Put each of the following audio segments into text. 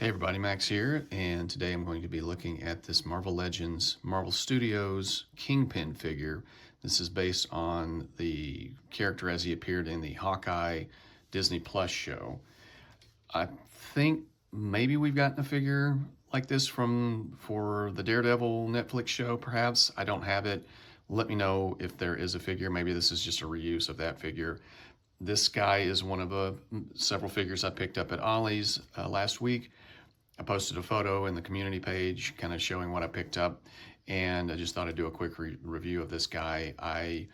Hey everybody, Max here, and today I'm going to be looking at this Marvel Legends Marvel Studios Kingpin figure. This is based on the character as he appeared in the Hawkeye Disney Plus show. I think maybe we've gotten a figure like this for the Daredevil Netflix show, perhaps. I don't have it. Let me know if there is a figure. Maybe this is just a reuse of that figure. This guy is one of several figures I picked up at Ollie's last week. I posted a photo in the community page kind of showing what I picked up, and I just thought I'd do a quick review of this guy. I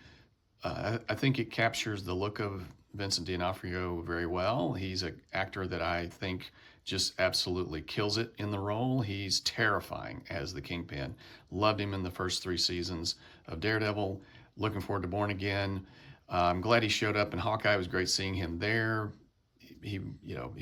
think it captures the look of Vincent D'Onofrio very well. He's an actor that I think just absolutely kills it in the role. He's terrifying as the Kingpin. Loved him in the first 3 seasons of Daredevil. Looking forward to Born Again. I'm glad he showed up in Hawkeye. It was great seeing him there. He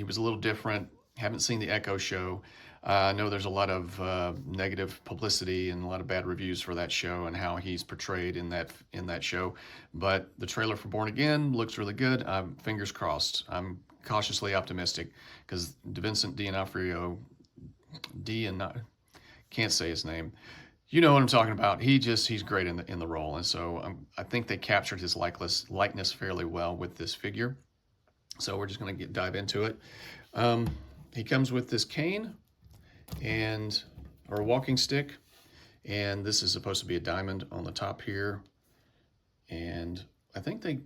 was a little different. Haven't seen the Echo show. I know there's a lot of negative publicity and a lot of bad reviews for that show and how he's portrayed in that show. But the trailer for Born Again looks really good. Fingers crossed. I'm cautiously optimistic because Vincent D'Onofrio, can't say his name. You know what I'm talking about. He's great in the role, and so I think they captured his likeness fairly well with this figure. So we're just going to dive into it. He comes with this cane or a walking stick, and this is supposed to be a diamond on the top here. And I think they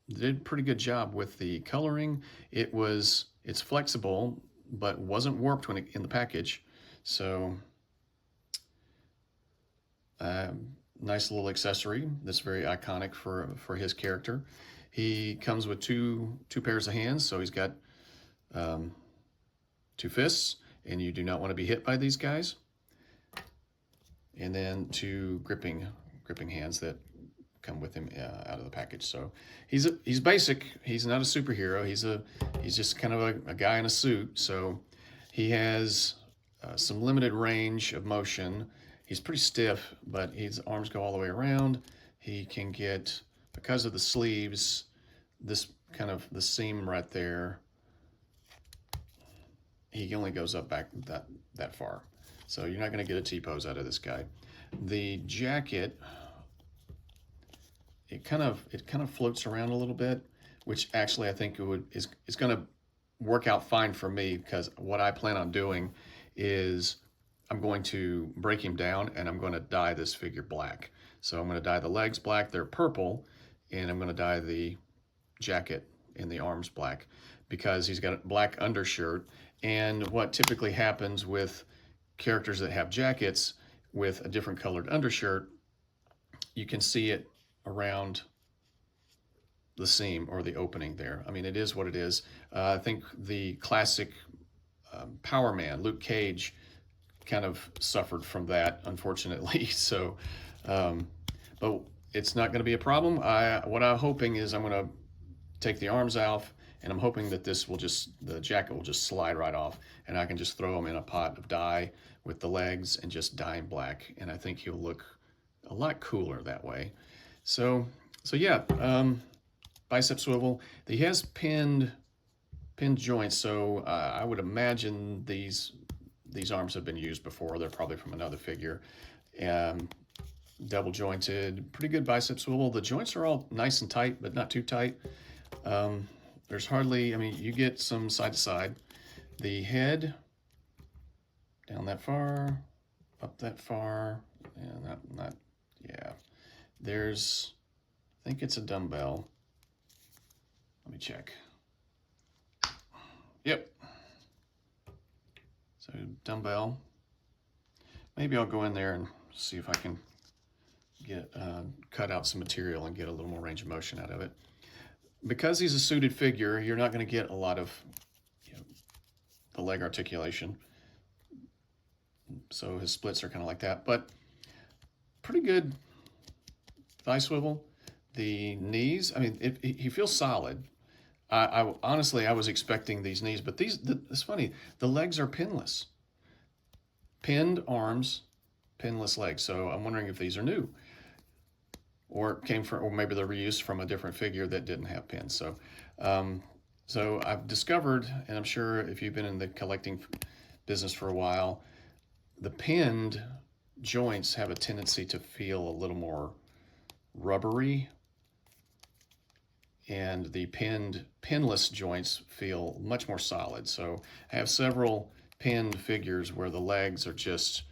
did a pretty good job with the coloring. It's flexible, but wasn't warped in the package. So nice little accessory that's very iconic for his character. He comes with two pairs of hands, so he's got 2 fists, and you do not want to be hit by these guys. And then 2 gripping hands that come with him out of the package. So he's basic. He's not a superhero. He's just kind of a guy in a suit. So he has some limited range of motion. He's pretty stiff, but his arms go all the way around. He can get, because of the sleeves, this kind of the seam right there, he only goes up back that far. So you're not going to get a T-pose out of this guy. The jacket, it kind of floats around a little bit, which actually I think is going to work out fine for me, because what I plan on doing is I'm going to break him down and I'm going to dye this figure black. So I'm going to dye the legs black, they're purple, and I'm going to dye the jacket and the arms black because he's got a black undershirt. And what typically happens with characters that have jackets with a different colored undershirt, you can see it around the seam or the opening there. I mean, it is what it is. I think the classic Power Man, Luke Cage, kind of suffered from that, unfortunately. So, but it's not going to be a problem. What I'm hoping is I'm going to take the arms off, and I'm hoping that the jacket will just slide right off, and I can just throw him in a pot of dye with the legs and just dye him black, and I think he'll look a lot cooler that way. So yeah, bicep swivel. He has pinned joints, so I would imagine these arms have been used before. They're probably from another figure. Double jointed, pretty good bicep swivel. The joints are all nice and tight, but not too tight. There's hardly, I mean, you get some side to side. The head, down that far, up that far, and yeah. There's, I think it's a dumbbell. Let me check. Yep. So dumbbell. Maybe I'll go in there and see if I can cut out some material and get a little more range of motion out of it. Because he's a suited figure, you're not going to get a lot of the leg articulation. So his splits are kind of like that, but pretty good thigh swivel. The knees, I mean, he feels solid. Honestly, I was expecting these knees, but it's funny. The legs are pinless. Pinned arms, pinless legs. So I'm wondering if these are new, or maybe they're reused from a different figure that didn't have pins. So, so I've discovered, and I'm sure if you've been in the collecting business for a while, the pinned joints have a tendency to feel a little more rubbery, and the pinless joints feel much more solid. So I have several pinned figures where the legs are just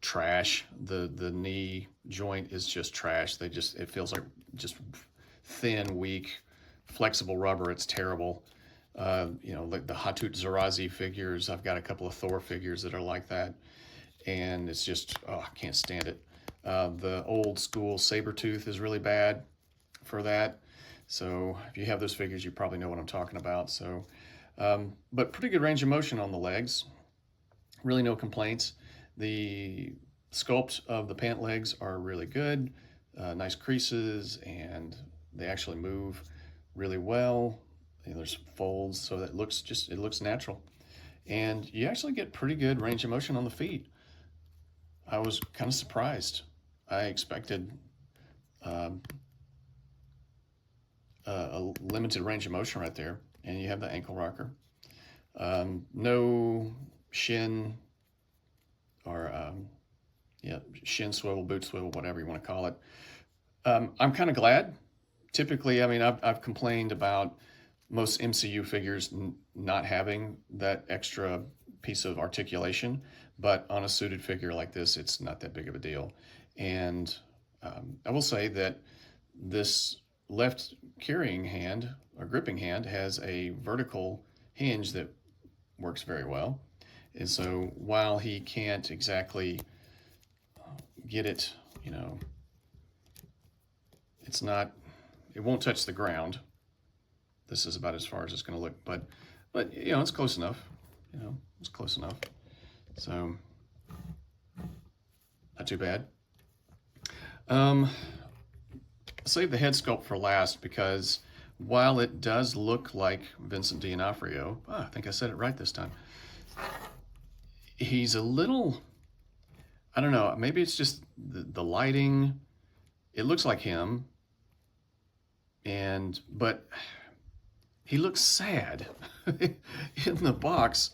trash. The knee joint is just trash. It feels like just thin, weak, flexible rubber. It's terrible. Like the Hatut Zarazi figures. I've got a couple of Thor figures that are like that, and it's just, oh, I can't stand it. The old school Sabretooth is really bad for that. So if you have those figures, you probably know what I'm talking about. So, but pretty good range of motion on the legs. Really no complaints. The sculpt of the pant legs are really good. Nice creases, and they actually move really well. There's folds, so that it looks natural. And you actually get pretty good range of motion on the feet. I was kind of surprised. I expected a limited range of motion right there, and you have the ankle rocker. No shin or shin swivel, boot swivel, whatever you want to call it. I'm kind of glad. Typically, I mean, I've complained about most MCU figures not having that extra piece of articulation, but on a suited figure like this, it's not that big of a deal. And I will say that this left carrying hand or gripping hand has a vertical hinge that works very well. And so while he can't exactly get it, it won't touch the ground. This is about as far as it's going to look, but it's close enough. It's close enough. So not too bad. Save the head sculpt for last because while it does look like Vincent D'Onofrio, I think I said it right this time, he's a little, I don't know, maybe it's just the lighting. It looks like him, but he looks sad in the box.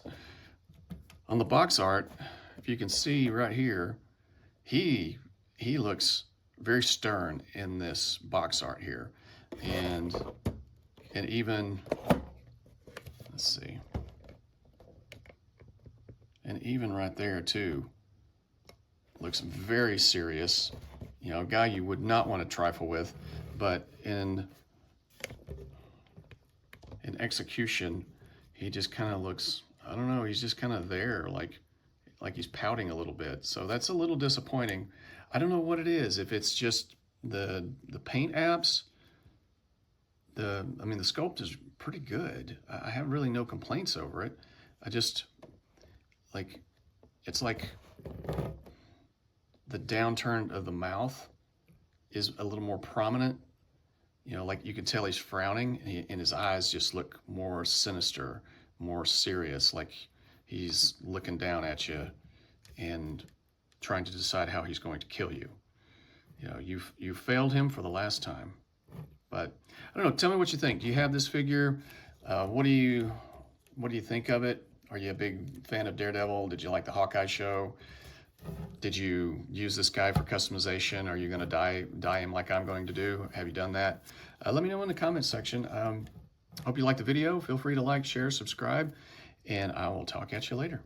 On the box art, if you can see right here, he looks very stern in this box art here, and even, let's see, and even right there too, looks very serious. A guy you would not want to trifle with, but in execution, he just kind of looks, I don't know, he's just kind of there, like he's pouting a little bit. So that's a little disappointing. I don't know what it is, if it's just the paint apps. The sculpt is pretty good. I have really no complaints over it. I just, it's like the downturn of the mouth is a little more prominent. Like you can tell he's frowning, and his eyes just look more sinister, more serious, like he's looking down at you and trying to decide how he's going to kill you. You've failed him for the last time. But I don't know. Tell me what you think. Do you have this figure? What do you think of it? Are you a big fan of Daredevil? Did you like the Hawkeye show? Did you use this guy for customization? Are you going to dye him like I'm going to do? Have you done that? Let me know in the comments section. Hope you liked the video. Feel free to like, share, subscribe, and I will talk at you later.